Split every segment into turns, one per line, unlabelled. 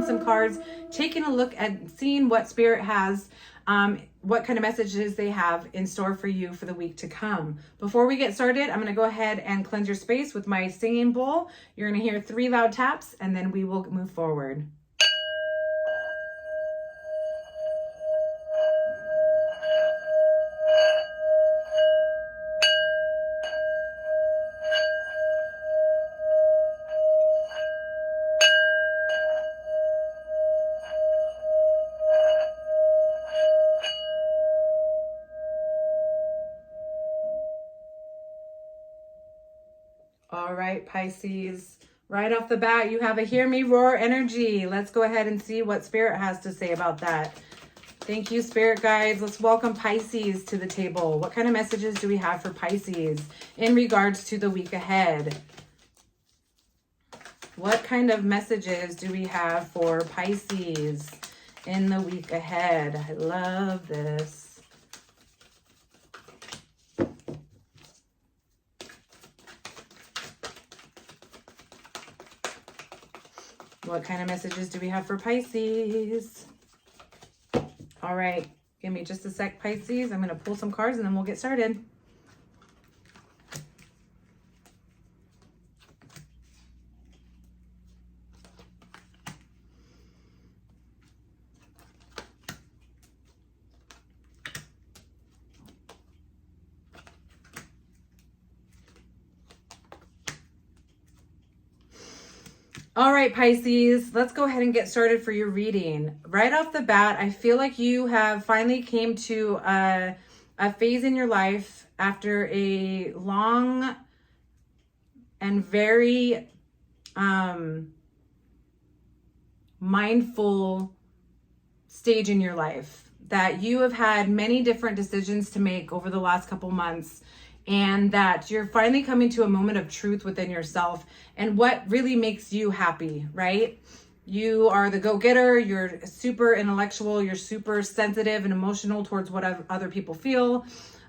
pulling some cards, taking a look at seeing what Spirit has, what kind of messages they have in store for you for the week to come. Before we get started, I'm going to go ahead and cleanse your space with my singing bowl. You're going to hear 3 loud taps, and then we will move forward. All right, Pisces, right off the bat, you have a hear me roar energy. Let's go ahead and see what Spirit has to say about that. Thank you, Spirit guides. Let's welcome Pisces to the table. What kind of messages do we have for Pisces in regards to the week ahead? What kind of messages do we have for Pisces in the week ahead? I love this. What kind of messages do we have for Pisces? All right, give me just a sec, Pisces. I'm going to pull some cards and then we'll get started. All right, Pisces, let's go ahead and get started for your reading. Right off the bat, I feel like you have finally came to a phase in your life after a long and very mindful stage in your life, that you have had many different decisions to make over the last couple months, and that you're finally coming to a moment of truth within yourself and what really makes you happy, right? You are the go-getter, you're super intellectual, you're super sensitive and emotional towards what other people feel.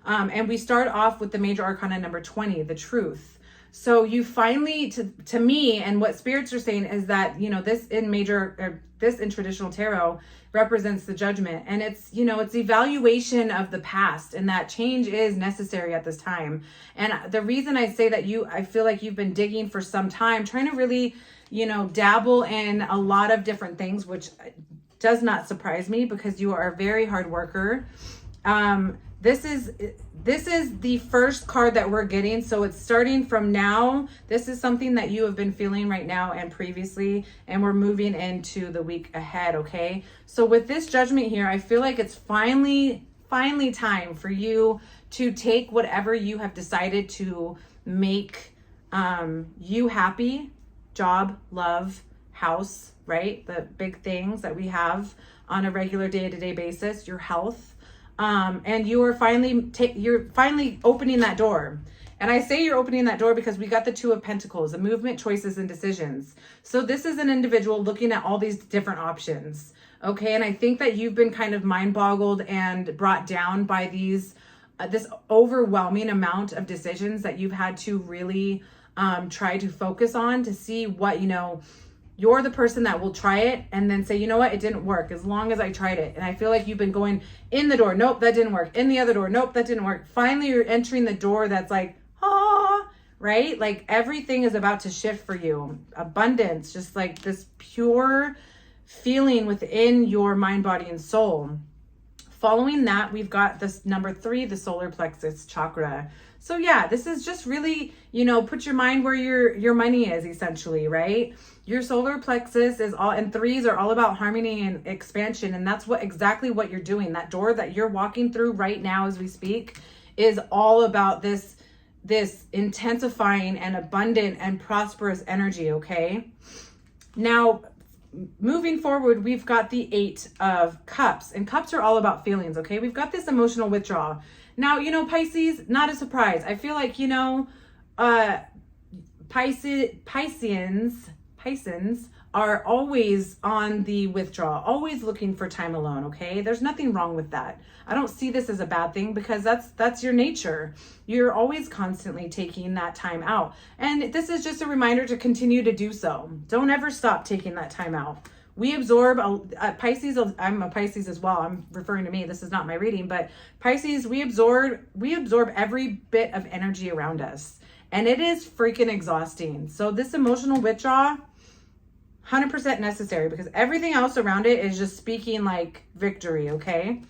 And we start off with the major arcana number 20, the truth. So you finally, to me, and what spirits are saying is that, you know, this in traditional tarot represents the judgment, and it's, you know, it's evaluation of the past, and that change is necessary at this time. And the reason I say that I feel like you've been digging for some time, trying to really, you know, dabble in a lot of different things, which does not surprise me because you are a very hard worker. This is the first card that we're getting. So it's starting from now. This is something that you have been feeling right now and previously, and we're moving into the week ahead, okay? So with this judgment here, I feel like it's finally time for you to take whatever you have decided to make you happy. Job, love, house, right? The big things that we have on a regular day-to-day basis, your health. And you're finally opening that door. And I say you're opening that door because we got the 2 of Pentacles, the movement, choices, and decisions. So this is an individual looking at all these different options. Okay. And I think that you've been kind of mind boggled and brought down by this overwhelming amount of decisions that you've had to really, try to focus on to see what, you know, you're the person that will try it and then say, you know what, it didn't work as long as I tried it. And I feel like you've been going in the door. Nope, that didn't work. In the other door. Nope, that didn't work. Finally, you're entering the door that's like, right? Like everything is about to shift for you. Abundance, just like this pure feeling within your mind, body, and soul. Following that, we've got this number 3, the solar plexus chakra. So yeah, this is just really, you know, put your mind where your money is, essentially, right? Your solar plexus is all, and 3s are all about harmony and expansion. And that's exactly what you're doing. That door that you're walking through right now as we speak is all about this intensifying and abundant and prosperous energy, okay? Now, moving forward, we've got the 8 of Cups, and Cups are all about feelings, okay? We've got this emotional withdrawal. Now, you know, Pisces, not a surprise. I feel like, you know, Pisceans are always on the withdrawal, always looking for time alone, okay? There's nothing wrong with that. I don't see this as a bad thing because that's your nature. You're always constantly taking that time out. And this is just a reminder to continue to do so. Don't ever stop taking that time out. We absorb, Pisces, I'm a Pisces as well. I'm referring to me. This is not my reading, but Pisces, we absorb every bit of energy around us. And it is freaking exhausting. So this emotional withdrawal, 100% necessary, because everything else around it is just speaking like victory, okay?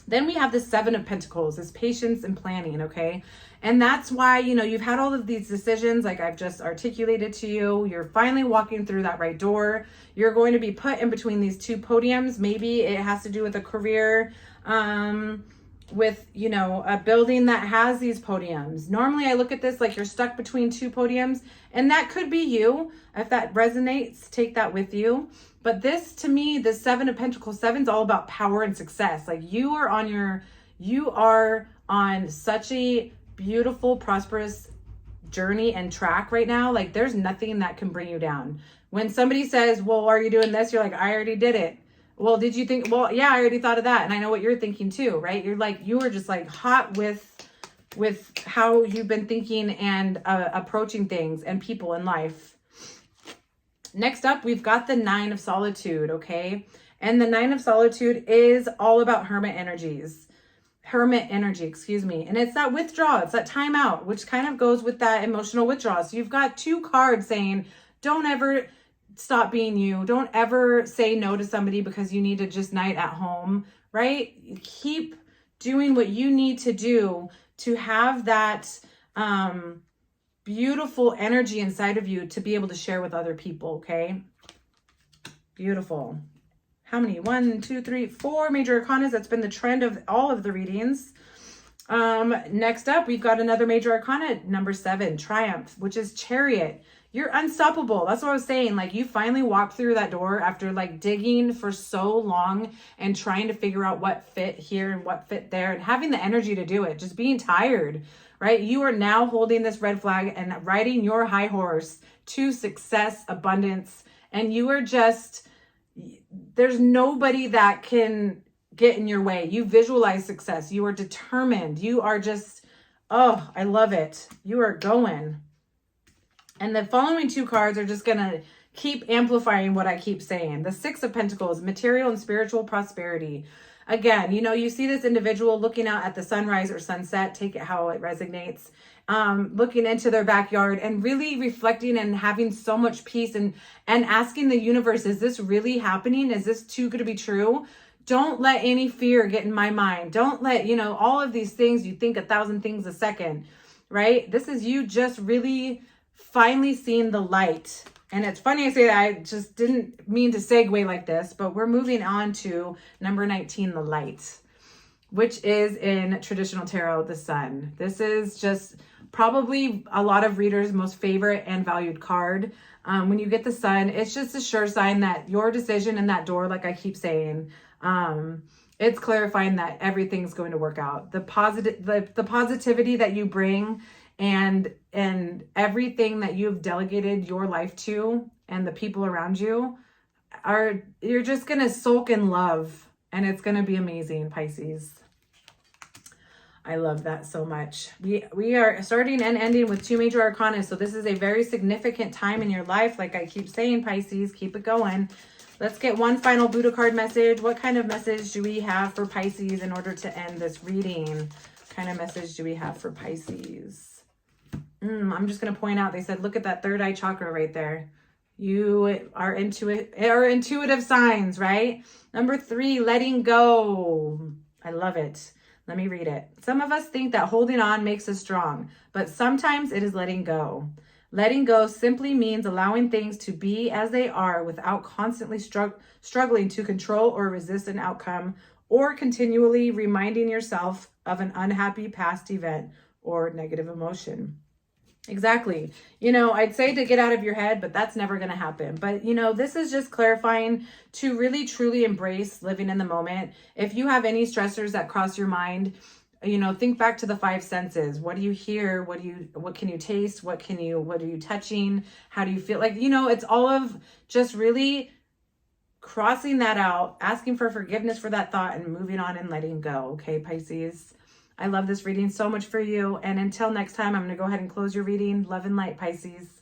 Then we have the Seven of Pentacles, this patience and planning, okay? And that's why, you know, you've had all of these decisions like I've just articulated to you. You're finally walking through that right door. You're going to be put in between these two podiums. Maybe it has to do with a career, with, you know, a building that has these podiums. Normally I look at this like you're stuck between two podiums, and that could be you. If that resonates, take that with you. But this, to me, the Seven of Pentacles, seven's all about power and success. Like you are on such a beautiful, prosperous journey and track right now. Like there's nothing that can bring you down. When somebody says, well, are you doing this? You're like, I already did it. Well, did you think, well, yeah, I already thought of that. And I know what you're thinking too, right? You're like, you are just like hot with how you've been thinking and approaching things and people in life. Next up, we've got the Nine of Solitude, okay? And the Nine of Solitude is all about hermit energy, excuse me. And it's that withdrawal, it's that time out, which kind of goes with that emotional withdrawal. So you've got two cards saying, don't ever stop being you. Don't ever say no to somebody because you need to just night at home, right? Keep doing what you need to do to have that beautiful energy inside of you to be able to share with other people, okay? Beautiful. How many? 1, 2, 3, 4 major arcanas. That's been the trend of all of the readings. Next up, we've got another major arcana, number 7, Triumph, which is Chariot. You're unstoppable. That's what I was saying. Like you finally walked through that door after like digging for so long and trying to figure out what fit here and what fit there and having the energy to do it, just being tired, right? You are now holding this red flag and riding your high horse to success, abundance. And you are just, there's nobody that can get in your way. You visualize success. You are determined. You are just, oh, I love it. You are going. And the following two cards are just going to keep amplifying what I keep saying. The Six of Pentacles, material and spiritual prosperity. Again, you know, you see this individual looking out at the sunrise or sunset, take it how it resonates, looking into their backyard and really reflecting and having so much peace and asking the universe, is this really happening? Is this too good to be true? Don't let any fear get in my mind. Don't let, you know, all of these things, you think 1,000 things a second, right? This is you just really finally seeing the light. And it's funny I say that, I just didn't mean to segue like this, but we're moving on to number 19, the light, which is in traditional tarot, the sun. This is just probably a lot of readers' most favorite and valued card. When you get the sun, it's just a sure sign that your decision in that door, like I keep saying, it's clarifying that everything's going to work out. The positivity that you bring and everything that you've delegated your life to and the people around you you're just going to soak in love, and it's going to be amazing, Pisces. I love that so much. We are starting and ending with 2 major arcana. So this is a very significant time in your life. Like I keep saying, Pisces, keep it going. Let's get one final Buddha card message. What kind of message do we have for Pisces in order to end this reading? What kind of message do we have for Pisces? I'm just going to point out, they said, look at that third eye chakra right there. You are intuitive signs, right? Number 3, letting go. I love it. Let me read it. Some of us think that holding on makes us strong, but sometimes it is letting go. Letting go simply means allowing things to be as they are without constantly struggling to control or resist an outcome, or continually reminding yourself of an unhappy past event or negative emotion. Exactly. You know, I'd say to get out of your head, but that's never going to happen. But, you know, this is just clarifying to really, truly embrace living in the moment. If you have any stressors that cross your mind, you know, think back to the 5 senses. What do you hear? What can you taste? What are you touching? How do you feel? Like, you know, it's all of just really crossing that out, asking for forgiveness for that thought and moving on and letting go. Okay, Pisces. I love this reading so much for you. And until next time, I'm going to go ahead and close your reading. Love and light, Pisces.